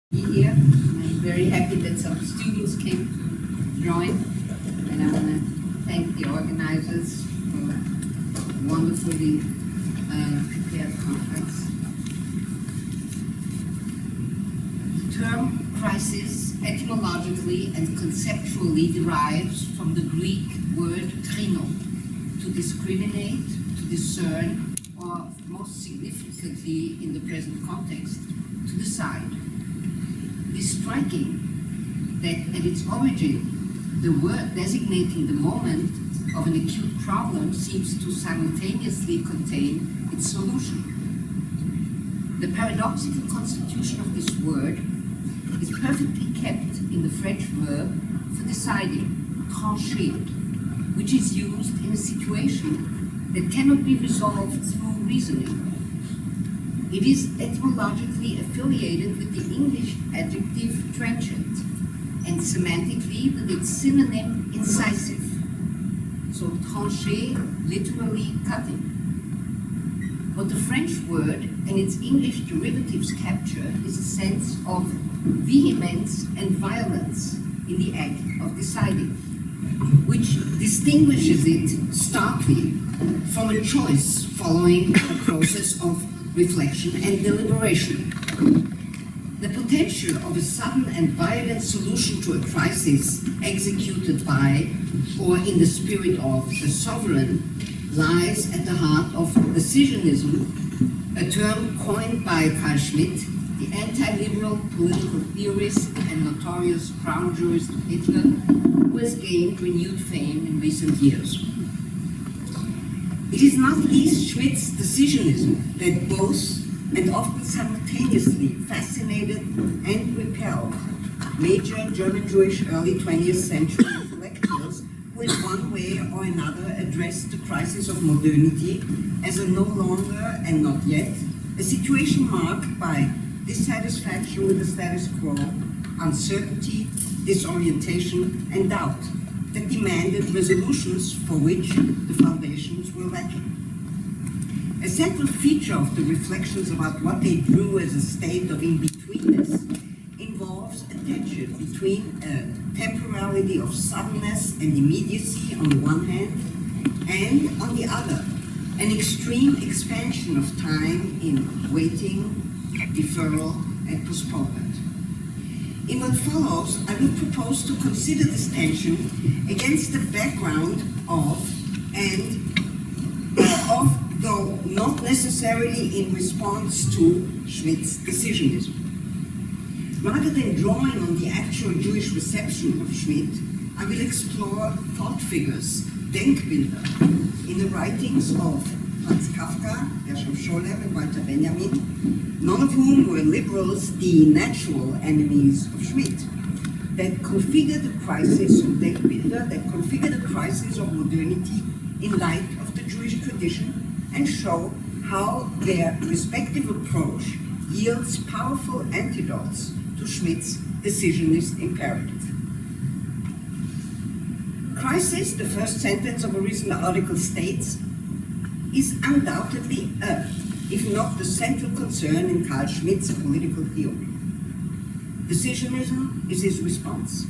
Here. I'm very happy that some students came to join, and I want to thank the organizers for a wonderfully prepared conference. The term crisis etymologically and conceptually derives from the Greek word krino, to discriminate, to discern, or most significantly in the present context, to decide. It is striking that at its origin, the word designating the moment of an acute problem seems to simultaneously contain its solution. The paradoxical constitution of this word is perfectly kept in the French verb for deciding, trancher, which is used in a situation that cannot be resolved through reasoning. It is etymologically affiliated with the English adjective trenchant, and semantically with its synonym incisive. So trancher, literally cutting. What the French word and its English derivatives capture is a sense of vehemence and violence in the act of deciding, which distinguishes it starkly from a choice following a process of reflection and deliberation. The potential of a sudden and violent solution to a crisis executed by or in the spirit of the sovereign lies at the heart of decisionism, a term coined by Carl Schmitt, the anti-liberal political theorist and notorious crown jurist of Hitler, who has gained renewed fame in recent years. It is not least Schmitt's decisionism that both and often simultaneously fascinated and repelled major German Jewish early 20th century intellectuals who in one way or another addressed the crisis of modernity as a no longer and not yet a situation marked by dissatisfaction with the status quo, uncertainty, disorientation, and doubt that demanded resolutions for which the foundations were lacking. A central feature of the reflections about what they drew as a state of in-betweenness involves a tension between a temporality of suddenness and immediacy on the one hand, and on the other, an extreme expansion of time in waiting, deferral, and postponement. In what follows, I will propose to consider this tension against the background of, though not necessarily in response to, Schmitt's decisionism. Rather than drawing on the actual Jewish reception of Schmitt, I will explore thought figures, Denkbilder, in the writings of Franz Kafka, Gershom Scholem, and Walter Benjamin, none of whom were liberals, the natural enemies of Schmitt, that configure the crisis of Denkbilder, that configure the crisis of modernity in light of the Jewish tradition, and show how their respective approach yields powerful antidotes to Schmitt's decisionist imperative. Crisis, the first sentence of a recent article states, is undoubtedly if not the central concern in Carl Schmitt's political theory. Decisionism is his response.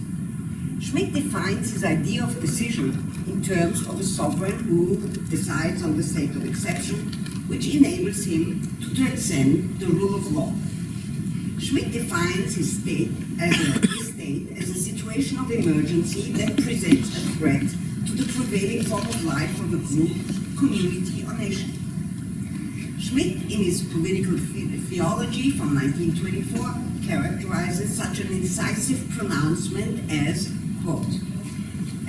Schmitt defines his idea of decision in terms of a sovereign who decides on the state of exception, which enables him to transcend the rule of law. Schmitt defines his state as a situation of emergency that presents a threat to the prevailing form of life of a group, community, or nation. Schmitt, in his political theology from 1924, characterizes such an incisive pronouncement as, quote,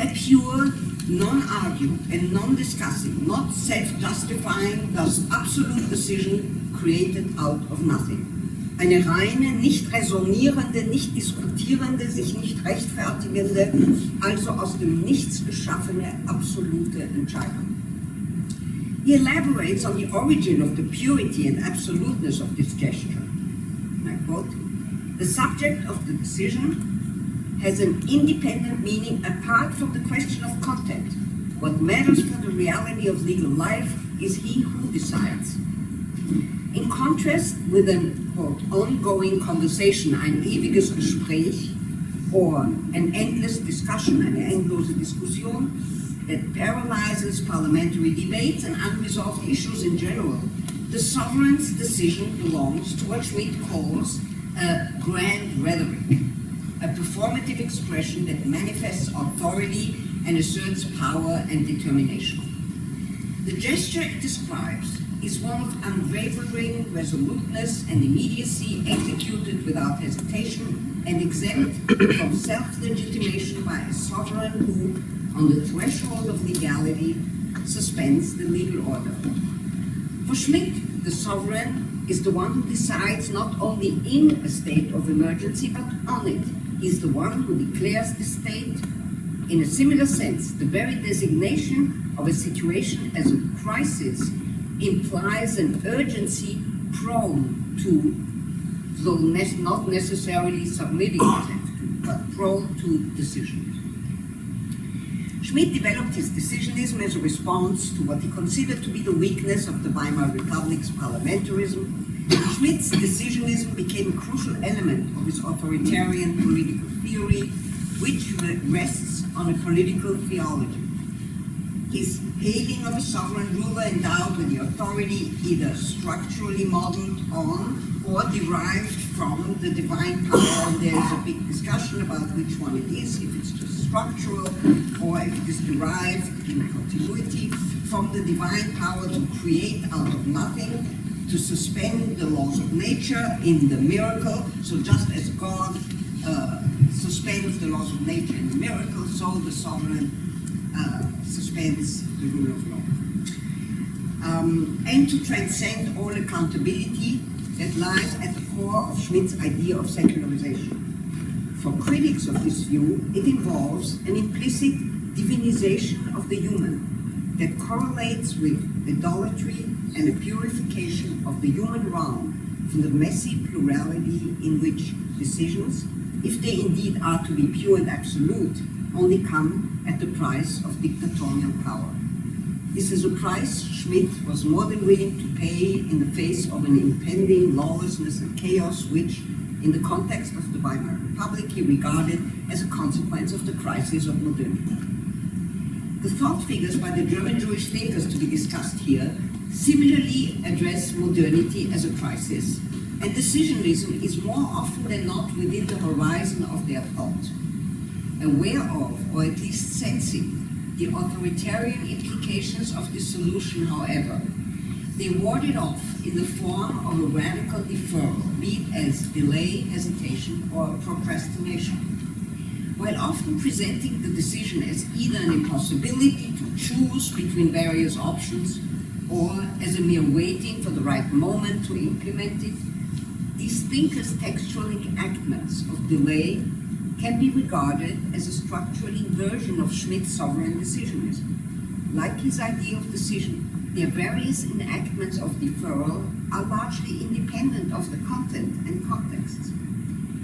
a pure, non-arguing and non-discussing, not self-justifying, thus absolute decision created out of nothing. Eine reine, nicht resonierende, nicht diskutierende, sich nicht rechtfertigende, also aus dem Nichts geschaffene, absolute Entscheidung. He elaborates on the origin of the purity and absoluteness of this gesture. And I quote, the subject of the decision has an independent meaning apart from the question of content. What matters for the reality of legal life is he who decides. In contrast with an, quote, ongoing conversation, ein ewiges Gespräch, or an endless discussion, eine endlose Diskussion, that paralyzes parliamentary debates and unresolved issues in general, the sovereign's decision belongs to what Schmitt calls a grand rhetoric, a performative expression that manifests authority and asserts power and determination. The gesture it describes is one of unwavering resoluteness and immediacy, executed without hesitation and exempt from self-legitimation by a sovereign who, on the threshold of legality, suspends the legal order. For Schmitt, the sovereign is the one who decides not only in a state of emergency, but on it. He is the one who declares the state. In a similar sense, the very designation of a situation as a crisis implies an urgency prone to, though not necessarily submitting itself to, but prone to decision. Schmitt developed his decisionism as a response to what he considered to be the weakness of the Weimar Republic's parliamentarism. Schmitt's decisionism became a crucial element of his authoritarian political theory, which rests on a political theology. His hailing of a sovereign ruler endowed with the authority either structurally modeled on or derived from the divine power, and there is a big discussion about which one it is, if it's just structural or if it is derived in continuity from the divine power to create out of nothing, to suspend the laws of nature in the miracle. So just as God suspends the laws of nature in the miracle, so the sovereign suspends the rule of law. And to transcend all accountability that lies at the core of Schmitt's idea of secularization. For critics of this view, it involves an implicit divinization of the human that correlates with idolatry and a purification of the human realm from the messy plurality in which decisions, if they indeed are to be pure and absolute, only come at the price of dictatorial power. This is a price Schmitt was more than willing to pay in the face of an impending lawlessness and chaos which, in the context of the Weimar Republic, he regarded as a consequence of the crisis of modernity. The thought figures by the German Jewish thinkers to be discussed here similarly address modernity as a crisis, and decisionism is more often than not within the horizon of their thought. Aware of, or at least sensing, the authoritarian implications of this solution, however, they ward it off in the form of a radical deferral, be it as delay, hesitation, or procrastination. While often presenting the decision as either an impossibility to choose between various options or as a mere waiting for the right moment to implement it, these thinkers' textual enactments of delay can be regarded as a structural inversion of Schmitt's sovereign decisionism. Like his idea of decision, their various enactments of deferral are largely independent of the content and contexts.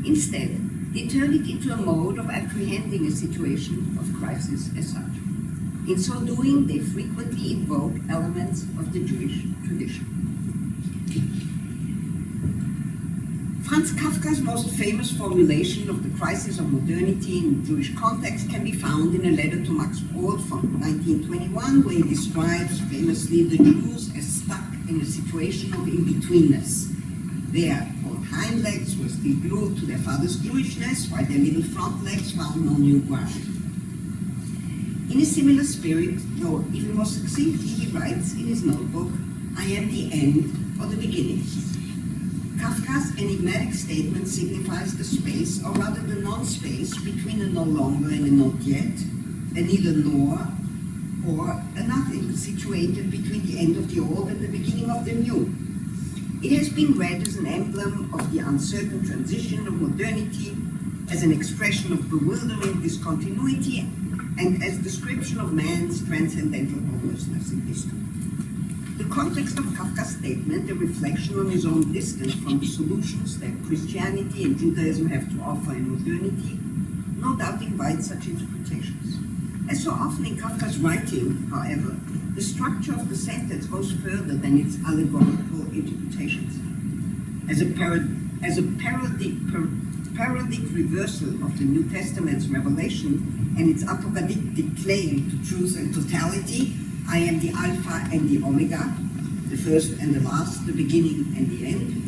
Instead, they turn it into a mode of apprehending a situation of crisis as such. In so doing, they frequently invoke elements of the Jewish tradition. Franz Kafka's most famous formulation of the crisis of modernity in the Jewish context can be found in a letter to Max Brod from 1921, where he describes famously the Jews as stuck in a situation of in-betweenness. Their hind legs were still glued to their father's Jewishness, while their little front legs found no new ground. In a similar spirit, though even more succinctly, he writes in his notebook, "I am the end or the beginning." Kafka's enigmatic statement signifies the space, or rather the non-space, between a no longer and a not yet, a neither nor or a nothing, situated between the end of the old and the beginning of the new. It has been read as an emblem of the uncertain transition of modernity, as an expression of bewildering discontinuity, and as description of man's transcendental hopelessness in history. The context of Kafka's statement, a reflection on his own distance from the solutions that Christianity and Judaism have to offer in modernity, no doubt invites such interpretations. As so often in Kafka's writing, however, The structure of the sentence goes further than its allegorical interpretations. As a parodic reversal of the New Testament's revelation and its apocalyptic claim to truth and totality, I am the Alpha and the Omega, the first and the last, the beginning and the end,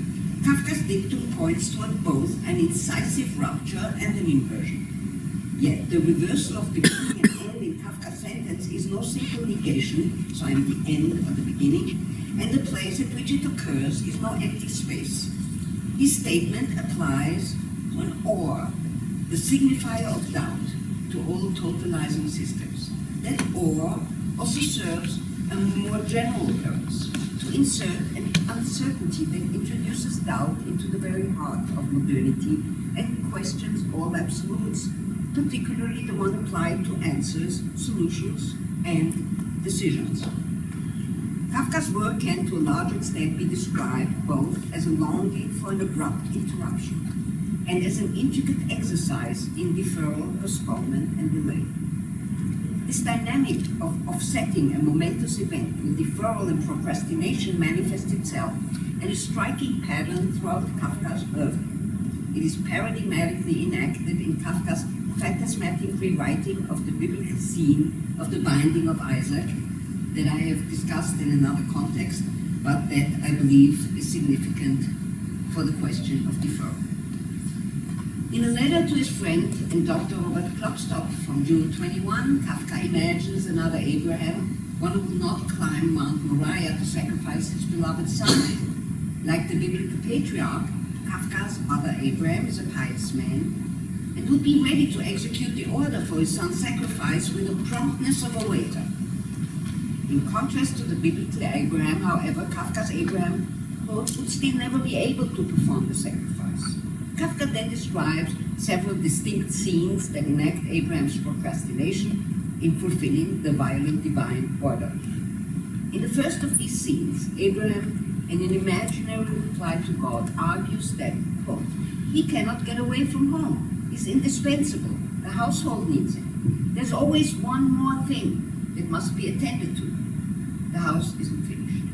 Kafka's dictum points toward both an incisive rupture and an inversion. Yet the reversal of beginning and end in Kafka's sentence is no simple negation, so I am the end or the beginning, and the place at which it occurs is no empty space. His statement applies to an or, the signifier of doubt, to all totalizing systems. That or also serves a more general purpose, to insert an uncertainty that introduces doubt into the very heart of modernity and questions all absolutes, particularly the one applied to answers, solutions, and decisions. Kafka's work can to a large extent be described both as a longing for an abrupt interruption and as an intricate exercise in deferral, postponement, and delay. This dynamic of offsetting a momentous event in deferral and procrastination manifests itself in a striking pattern throughout Kafka's oeuvre. It is paradigmatically enacted in Kafka's phantasmatic rewriting of the biblical scene of the binding of Isaac that I have discussed in another context, but that I believe is significant for the question of deferral. In a letter to his friend and Dr. Robert Klopstock from June 21, Kafka imagines another Abraham, one who will not climb Mount Moriah to sacrifice his beloved son. Like the biblical patriarch, Kafka's other Abraham is a pious man and would be ready to execute the order for his son's sacrifice with the promptness of a waiter. In contrast to the biblical Abraham, however, Kafka's Abraham, quote, would still never be able to perform the sacrifice. Kafka then describes several distinct scenes that enact Abraham's procrastination in fulfilling the violent divine order. In the first of these scenes, Abraham, in an imaginary reply to God, argues that, quote, he cannot get away from home. He's indispensable. The household needs him. There's always one more thing that must be attended to. The house isn't finished.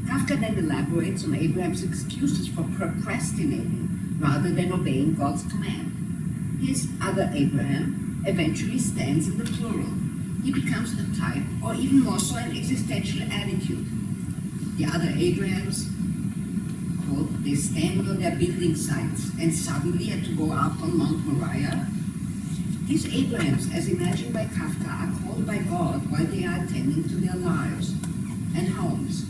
Kafka then elaborates on Abraham's excuses for procrastinating rather than obeying God's command. His other Abraham eventually stands in the plural. He becomes a type, or even more so, an existential attitude. The other Abrahams, quote, they stand on their building sites and suddenly had to go up on Mount Moriah. These Abrahams, as imagined by Kafka, are called by God while they are attending to their lives and homes.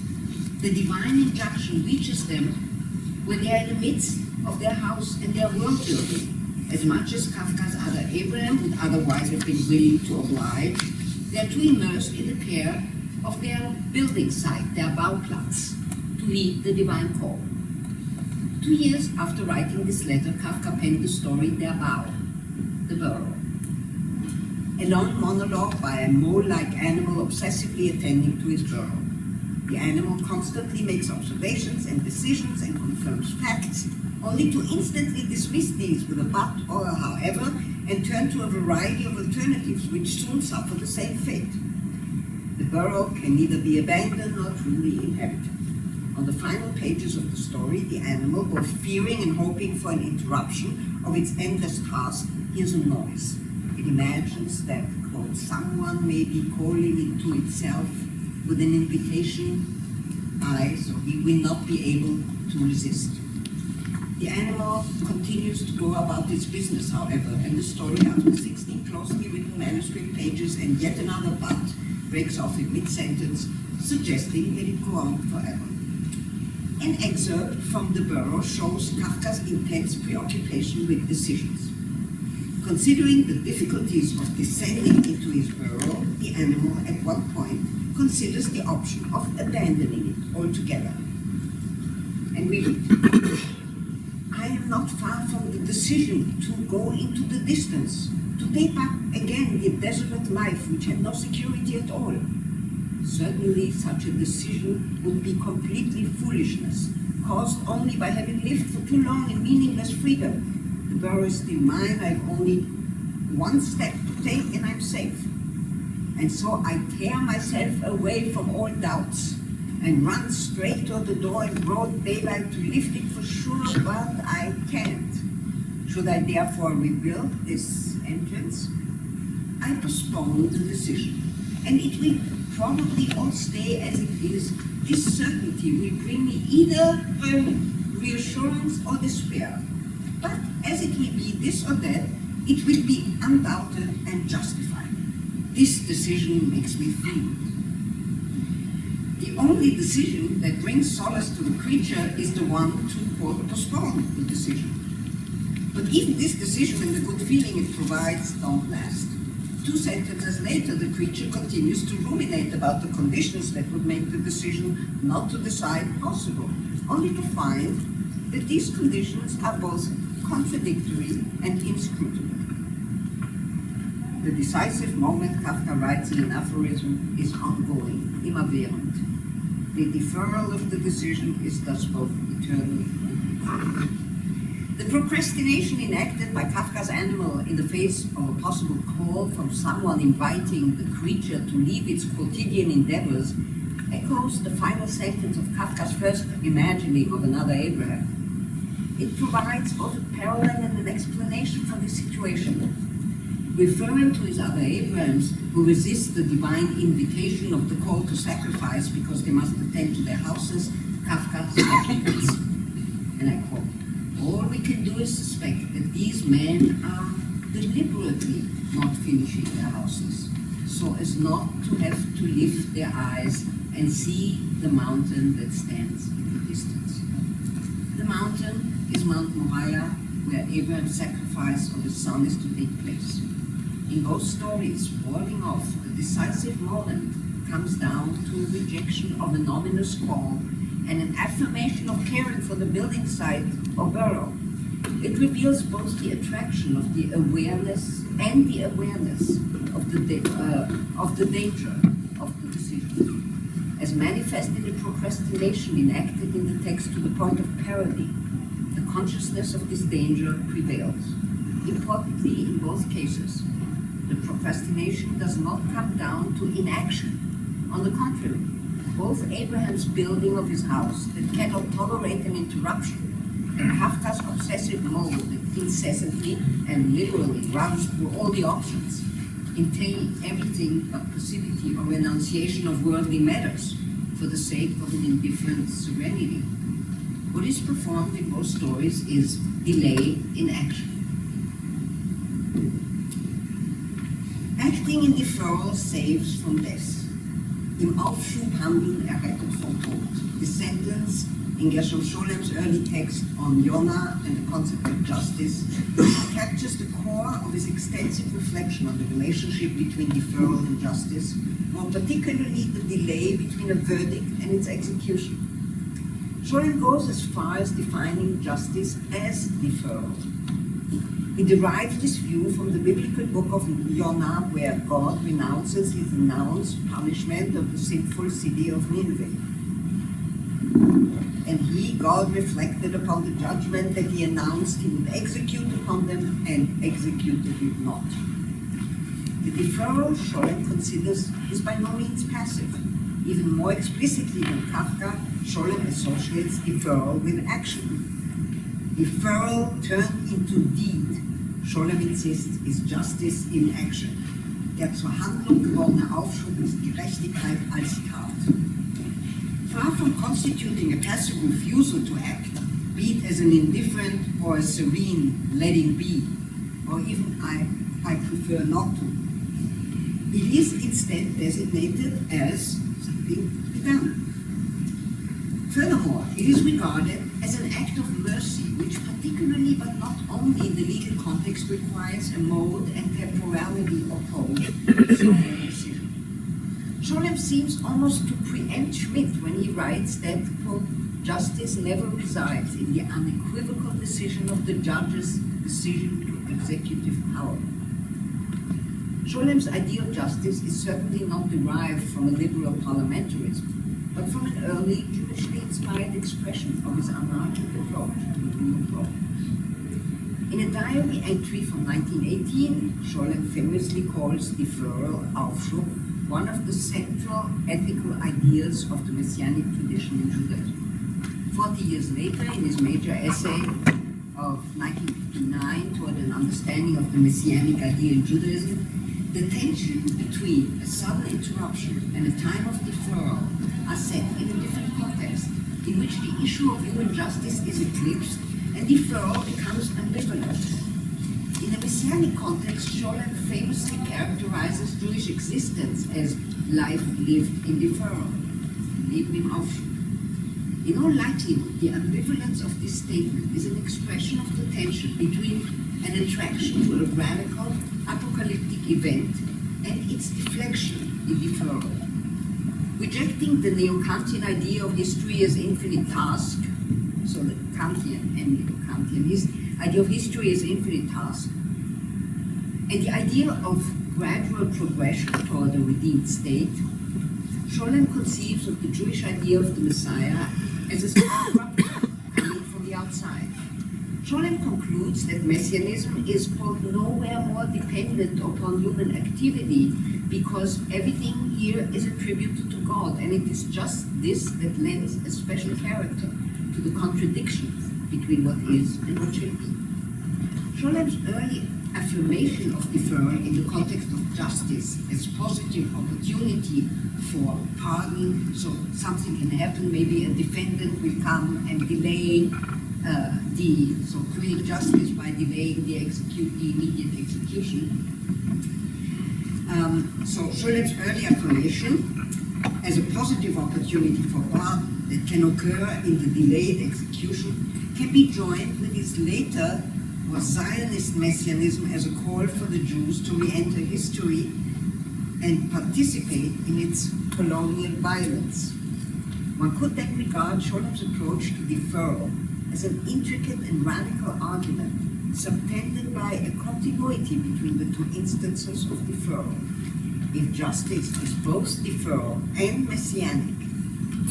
The divine injunction reaches them when they are in the midst of their house and their world building. As much as Kafka's other Abraham would otherwise have been willing to oblige, they are too immersed in the care of their building site, their Bauplatz, to heed the divine call. 2 years after writing this letter, Kafka penned the story Der Bau, the burrow. A long monologue by a mole-like animal obsessively attending to his burrow. The animal constantly makes observations and decisions and confirms facts, only to instantly dismiss these with a but or a however, and turn to a variety of alternatives which soon suffer the same fate. The burrow can neither be abandoned nor truly inhabited. On the final pages of the story, the animal, both fearing and hoping for an interruption of its endless task, hears a noise. It imagines that, quote, someone may be calling into itself with an invitation, so he will not be able to resist. The animal continues to go about its business, however, and the story, after 16 closely written manuscript pages and yet another but, breaks off in mid-sentence, suggesting that it go on forever. An excerpt from The Burrow shows Kafka's intense preoccupation with decisions. Considering the difficulties of descending into his burrow, the animal at one point considers the option of abandoning it altogether. And we read, I am not far from the decision to go into the distance, to take up again the desolate life which had no security at all. Certainly such a decision would be completely foolishness, caused only by having lived for too long in meaningless freedom. The burrow is still mine, I have only one step to take and I'm safe. And so I tear myself away from all doubts and run straight to the door in broad daylight to lift it for sure, but I can't. Should I therefore rebuild this entrance? I postpone the decision, and it will probably all stay as it is. This certainty will bring me either reassurance or despair. But as it will be this or that, it will be undoubted and justified. This decision makes me free. The only decision that brings solace to the creature is the one to, quote, postpone the decision. But even this decision and the good feeling it provides don't last. 2 sentences later, the creature continues to ruminate about the conditions that would make the decision not to decide possible, only to find that these conditions are both contradictory and inscrutable. The decisive moment, Kafka writes in an aphorism, is ongoing, immerwährend. The deferral of the decision is thus both eternal and eternal. The procrastination enacted by Kafka's animal in the face of a possible call from someone inviting the creature to leave its quotidian endeavors echoes the final sentence of Kafka's first imagining of another Abraham. It provides both a parallel and an explanation for the situation. Referring to his other Abrahams who resist the divine invitation of the call to sacrifice because they must attend to their houses, Kafka speculates, and I quote, "All we can do is suspect that these men are deliberately not finishing their houses, so as not to have to lift their eyes and see the mountain that stands in the distance." The mountain is Mount Moriah, where Abraham's sacrifice of his son is to take place. In both stories, boiling off, the decisive moment comes down to a rejection of an ominous call and an affirmation of caring for the building site or borough. It reveals both the attraction of the awareness and the awareness of the danger of the decision. As manifested in procrastination enacted in the text to the point of parody, the consciousness of this danger prevails. Importantly, in both cases, the procrastination does not come down to inaction. On the contrary, both Abraham's building of his house that cannot tolerate an interruption and Kafka's obsessive mode that incessantly and literally runs through all the options entail everything but passivity or renunciation of worldly matters for the sake of an indifferent serenity. What is performed in both stories is delay in action. Acting in deferral saves from death. Im Aufschub handeln errettet vom Tod. The sentence in Gershom Scholem's early text on Yonah and the concept of justice captures the core of his extensive reflection on the relationship between deferral and justice, more particularly the delay between a verdict and its execution. Scholem goes as far as defining justice as deferral. He derives this view from the biblical book of Yonah, where God renounces his announced punishment of the sinful city of Nineveh. And he, God, reflected upon the judgment that he announced he would execute upon them and executed it not. The deferral Scholem considers is by no means passive. Even more explicitly than Kafka, Scholem associates deferral with action. Deferral turned into deed, Scholem insists, is justice in action. Der zur Handlung gewordene Aufschub ist Gerechtigkeit als Tat. Far from constituting a passive refusal to act, be it as an indifferent or a serene letting be, or even I prefer not to, it is instead designated as something to be done. Furthermore, it is regarded as an act of mercy, which particularly but not only in the legal context requires a mode and temporality opposed to the decision. Scholem seems almost to preempt Schmitt when he writes that, quote, justice never resides in the unequivocal decision of the judge's decision to executive power. Scholem's ideal justice is certainly not derived from a liberal parliamentarism, but from an early Jewishly inspired expression of his anarchic approach to the rule of law. In a diary entry from 1918, Scholem famously calls deferral Aufschub one of the central ethical ideas of the Messianic tradition in Judaism. 40 years later, in his major essay of 1959, Toward an Understanding of the Messianic Idea in Judaism, the tension between a sudden interruption and a time of deferral are set in a different context, in which the issue of human justice is eclipsed and deferral becomes ambivalent. In a Messianic context, Scholem famously characterizes Jewish existence as life lived in deferral, Leben im Aufschub. In all likelihood, the ambivalence of this statement is an expression of the tension between an attraction to a radical, apocalyptic event and its deflection in deferral. Rejecting the neo-Kantian idea of history as infinite task, so the Kantian and neo-Kantian idea of history as infinite task, and the idea of gradual progression toward a redeemed state, Scholem conceives of the Jewish idea of the Messiah as a structure coming from the outside. Scholem concludes that Messianism is, quote, nowhere more dependent upon human activity because everything here is attributed to God, and it is just this that lends a special character to the contradictions between what is and what should be. Scholem's early affirmation of deferral in the context of justice as positive opportunity for pardon, so something can happen, maybe a defendant will come and delay create justice by delaying the immediate execution. So Scholem's early affirmation as a positive opportunity for pardon that can occur in the delayed execution can be joined with his later Zionist Messianism as a call for the Jews to re-enter history and participate in its colonial violence. One could then regard Scholem's approach to deferral as an intricate and radical argument subtended by a continuity between the two instances of deferral. If justice is both deferral and messianic,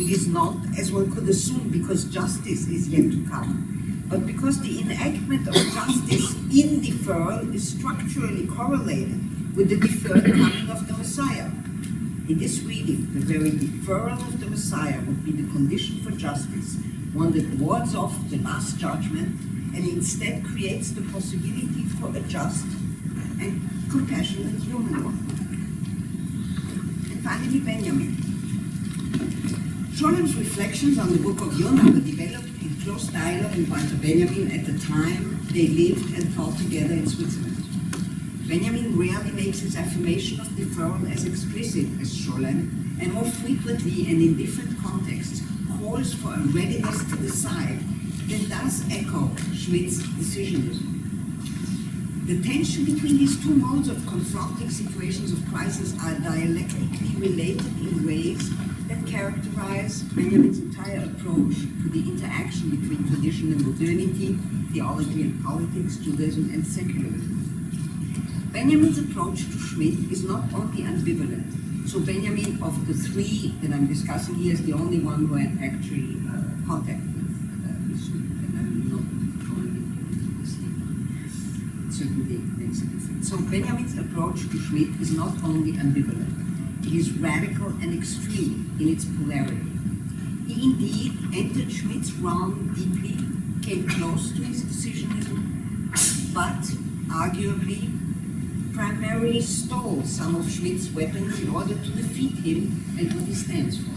it is not, as one could assume, because justice is yet to come, but because the enactment of justice in deferral is structurally correlated with the deferred coming of the Messiah. In this reading, the very deferral of the Messiah would be the condition for justice, one that wards off the last judgment and instead creates the possibility for a just and compassionate human one. And finally, Benjamin. Scholem's reflections on the Book of Jonah were developed in close dialogue with Walter Benjamin at the time they lived and thought together in Switzerland. Benjamin rarely makes his affirmation of deferral as explicit as Scholem, and more frequently and in different contexts calls for a readiness to decide that does echo Schmitt's decisionism. The tension between these two modes of confronting situations of crisis are dialectically related in ways that characterize Benjamin's entire approach to the interaction between tradition and modernity, theology and politics, Judaism and secularism. Benjamin's approach to Schmitt is not only ambivalent. So Benjamin, of the three that I'm discussing here, is the only one who had actually contact with Schmitt, and I'm not going into this thing. It certainly makes a difference. So Benjamin's approach to Schmitt is not only ambivalent, it is radical and extreme in its polarity. He indeed entered Schmitt's realm deeply, came close to his decisionism, but arguably primarily stole some of Schmitt's weapons in order to defeat him and what he stands for.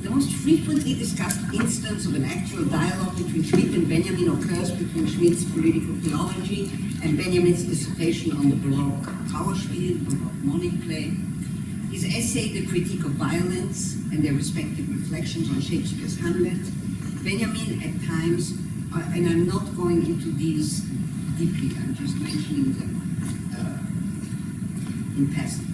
The most frequently discussed instance of an actual dialogue between Schmitt and Benjamin occurs between Schmitt's political theology and Benjamin's dissertation on the Baroque Trauerspiel, Baroque mourning play, his essay, The Critique of Violence, and their respective reflections on Shakespeare's Hamlet. Benjamin at times, and I'm not going into these deeply, I'm just mentioning them in passing.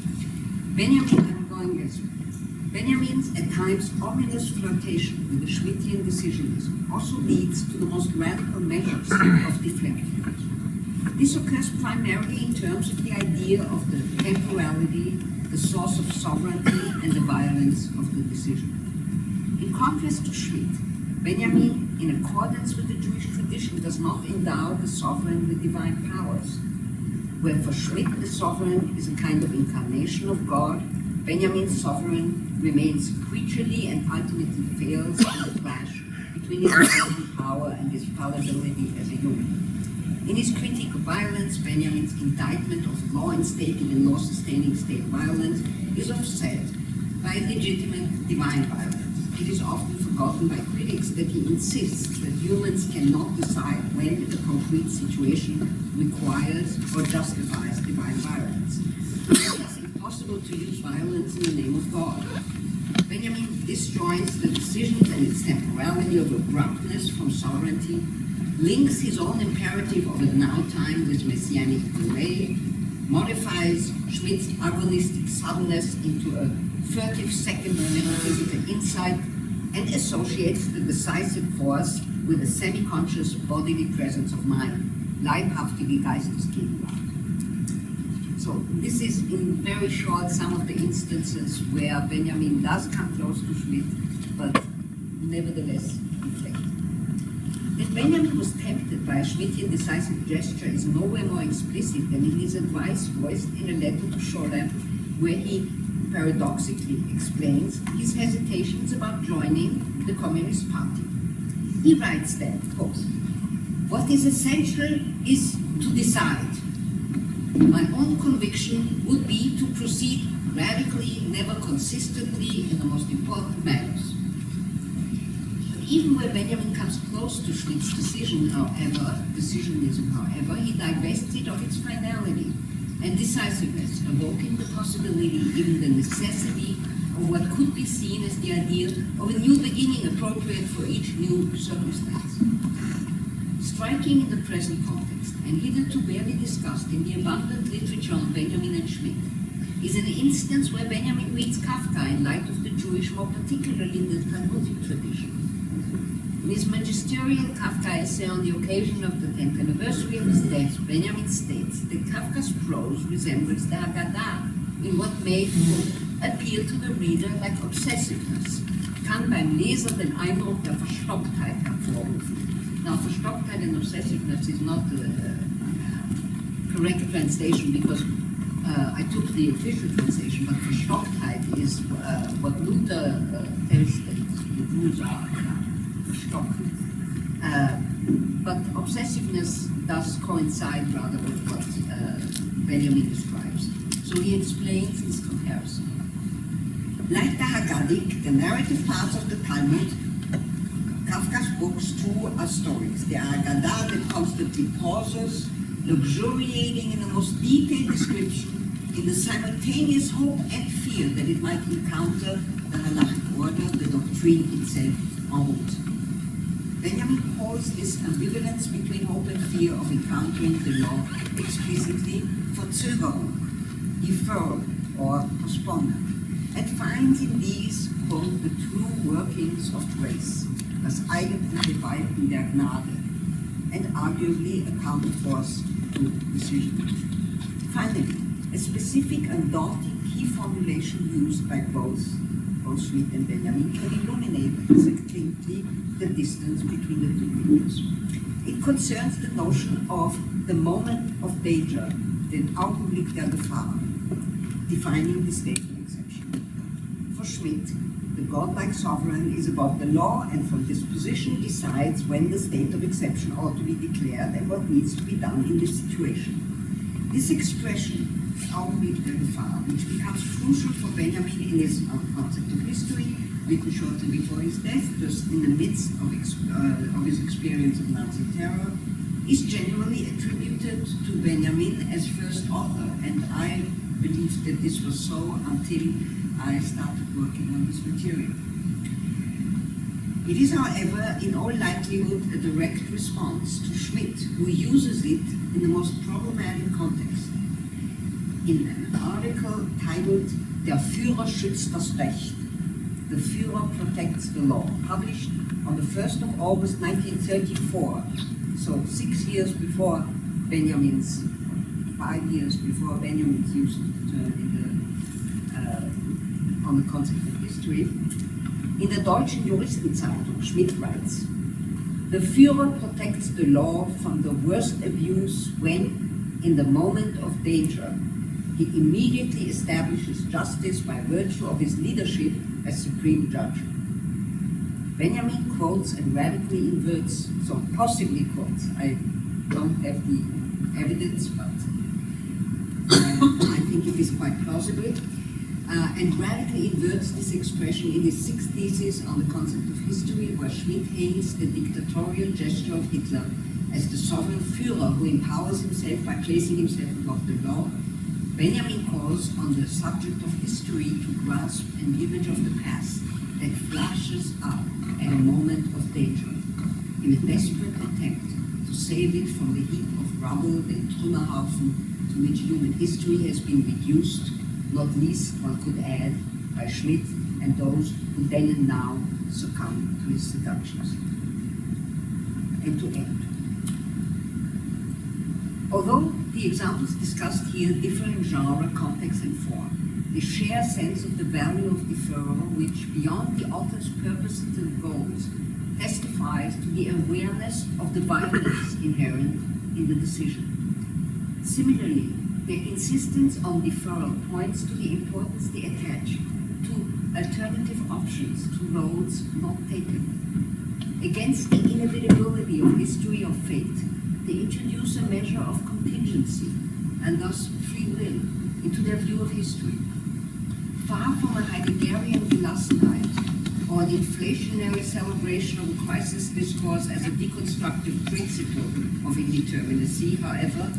Benjamin's at times ominous flirtation with the Schmittian decisionism also leads to the most radical measures of deflection. This occurs primarily in terms of the idea of the temporality, the source of sovereignty, and the violence of the decision. In contrast to Schmitt, Benjamin, in accordance with the Jewish tradition, does not endow the sovereign with divine powers. where for Schmitt the sovereign is a kind of incarnation of God, Benjamin's sovereign remains creaturely and ultimately fails in the clash between his divine power and his fallibility as a human. In his critique of violence, Benjamin's indictment of law-instated and law-sustaining state violence is offset by legitimate divine violence. It is often forgotten by critics that he insists that humans cannot decide when a concrete situation requires or justifies divine violence. It is thus impossible to use violence in the name of God. Benjamin disjoins the decisions and its temporality of abruptness from sovereignty, links his own imperative of a now time with messianic delay, modifies Schmitt's agonistic suddenness into a furtive second metaphysical insight, and associates the decisive force with a semi-conscious bodily presence of mind, leibhaftige Geistesgegenwart. So this is in very short some of the instances where Benjamin does come close to Schmitt, but nevertheless deflect. That Benjamin was tempted by a Schmittian decisive gesture is nowhere more explicit than in his advice voiced in a letter to Scholler, where he paradoxically explains his hesitations about joining the Communist Party. He writes that, quote, "What is essential is to decide. My own conviction would be to proceed radically, never consistently, in the most important matters." But even where Benjamin comes close to Schmitt's decisionism, however, he divests it of its finality and decisiveness, evoking the possibility, even the necessity, of what could be seen as the idea of a new beginning appropriate for each new circumstance. Striking in the present context, and hitherto barely discussed in the abundant literature on Benjamin and Schmitt, is an instance where Benjamin reads Kafka in light of the Jewish, more particularly in the Talmudic tradition. In his magisterial Kafka essay on the occasion of the 10th anniversary of his death, Benjamin states that Kafka's prose resembles the Haggadah in what may appeal to the reader like obsessiveness, kann beim Leser den Eindruck der Verstocktheit hervorrufen. Now, Verstocktheit and obsessiveness is not the correct translation because I took the official translation, but Verstocktheit is what Luther tells that the Jews are. But obsessiveness does coincide rather with what Benjamin describes. So he explains his comparison. Like the Haggadic, the narrative parts of the Talmud, Kafka's books too are stories. The Haggadah that constantly pauses, luxuriating in the most detailed description, in the simultaneous hope and fear that it might encounter the halachic order, the doctrine itself, en route. Benjamin calls this ambivalence between hope and fear of encountering the law explicitly Verzögerung, deferral, or postponement, and finds in these, quote, the true workings of grace, das eigentliche Walten der Gnade, and arguably a counterforce to decision. Finally, a specific and daunting key formulation used by both Schmitt and Benjamin can illuminate succinctly the distance between the two figures. It concerns the notion of the moment of danger, den Augenblick der Gefahr, defining the state of exception. For Schmitt, the godlike sovereign is above the law and from this position decides when the state of exception ought to be declared and what needs to be done in this situation. This expression, Augenblick der Gefahr, which becomes crucial for Benjamin in his concept of history, written shortly before his death, just in the midst of his experience of Nazi terror, is generally attributed to Benjamin as first author, and I believe that this was so until I started working on this material. It is, however, in all likelihood a direct response to Schmitt, who uses it in the most problematic context. In an article titled Der Führer schützt das Recht, The Führer Protects the Law, published on the 1st of August 1934, so 6 years before Benjamin's, 5 years before Benjamin's use of the term on the concept of history. In der Deutschen Juristenzeitung, Schmitt writes, "The Führer protects the law from the worst abuse when, in the moment of danger, he immediately establishes justice by virtue of his leadership as supreme judge. Benjamin quotes and radically inverts, so possibly quotes, I don't have the evidence, but I think it is quite plausible, and radically inverts this expression in his sixth thesis on the concept of history, where Schmitt hails the dictatorial gesture of Hitler as the sovereign Führer who empowers himself by placing himself above the law. Benjamin calls on the subject of history to grasp an image of the past that flashes up at a moment of danger, in a desperate attempt to save it from the heap of rubble and Trümmerhaufen to which human history has been reduced, not least, one could add, by Schmitt and those who then and now succumb to his seductions. And to end. Although the examples discussed here differ in genre, context, and form, they share a sense of the value of deferral, which, beyond the author's purposes and goals, testifies to the awareness of the violence inherent in the decision. Similarly, their insistence on deferral points to the importance they attach to alternative options, to roads not taken. Against the inevitability of history or fate, they introduce a measure of contingency, and thus free will, into their view of history. Far from a Heideggerian Gelassenheit, or the inflationary celebration of a crisis discourse as a deconstructive principle of indeterminacy, however,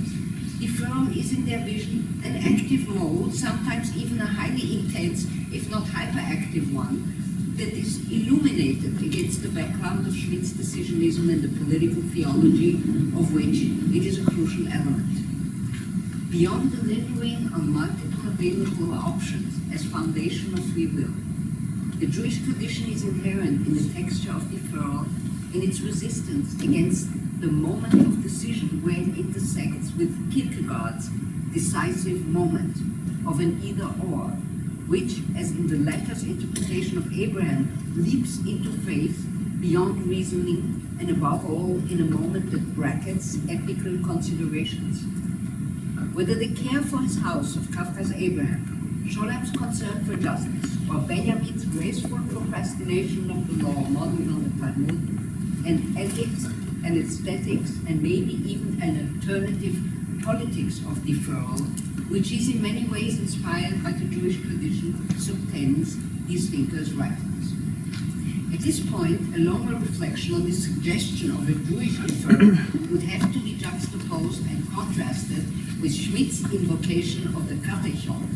deferral is in their vision an active mode, sometimes even a highly intense, if not hyperactive one, that is illuminated against the background of Schmitt's decisionism and the political theology of which it is a crucial element. Beyond the lingering on multiple available options as foundation of free will, the Jewish tradition is inherent in the texture of deferral, in its resistance against the moment of decision where it intersects with Kierkegaard's decisive moment of an either-or, which, as in the latter's interpretation of Abraham, leaps into faith beyond reasoning and above all in a moment that brackets ethical considerations. Whether the care for his house of Kafka's Abraham, Scholem's concern for justice, or Benjamin's graceful procrastination of the law modeled on the Talmud, and ethics and aesthetics, and maybe even an alternative politics of deferral, which is in many ways inspired by the Jewish tradition, subtends these thinkers' writings. At this point, a longer reflection on the suggestion of a Jewish deferral would have to be juxtaposed and contrasted with Schmitt's invocation of the Katechon,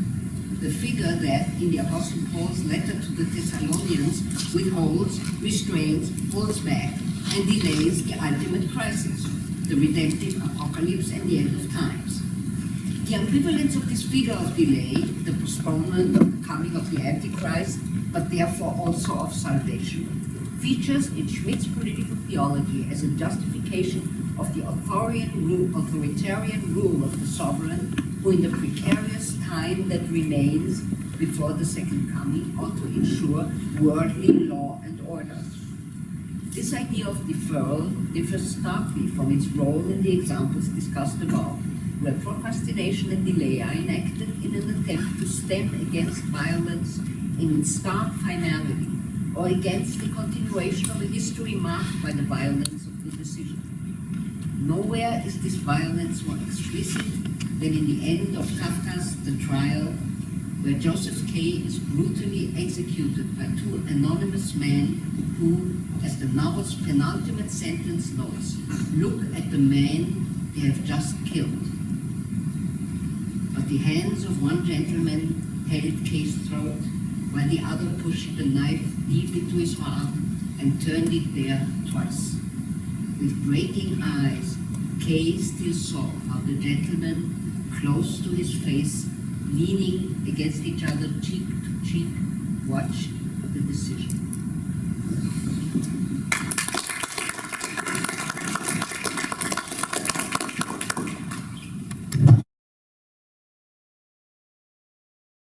the figure that, in the Apostle Paul's letter to the Thessalonians, withholds, restrains, holds back, and delays the ultimate crisis, the redemptive apocalypse and the end of times. The ambivalence of this figure of delay, the postponement of the coming of the Antichrist, but therefore also of salvation, features in Schmitt's political theology as a justification of the authoritarian rule of the sovereign, who in the precarious time that remains before the second coming ought to ensure worldly law and order. This idea of deferral differs starkly from its role in the examples discussed above, where procrastination and delay are enacted in an attempt to stem against violence in its stark finality, or against the continuation of a history marked by the violence of the decision. Nowhere is this violence more explicit than in the end of Kafka's The Trial, where Joseph K. is brutally executed by two anonymous men who, as the novel's penultimate sentence notes, look at the man they have just killed. But the hands of one gentleman held K's throat, while the other pushed the knife deep into his heart and turned it there twice. With breaking eyes, K still saw how the gentlemen, close to his face, leaning against each other cheek to cheek, watched the decision.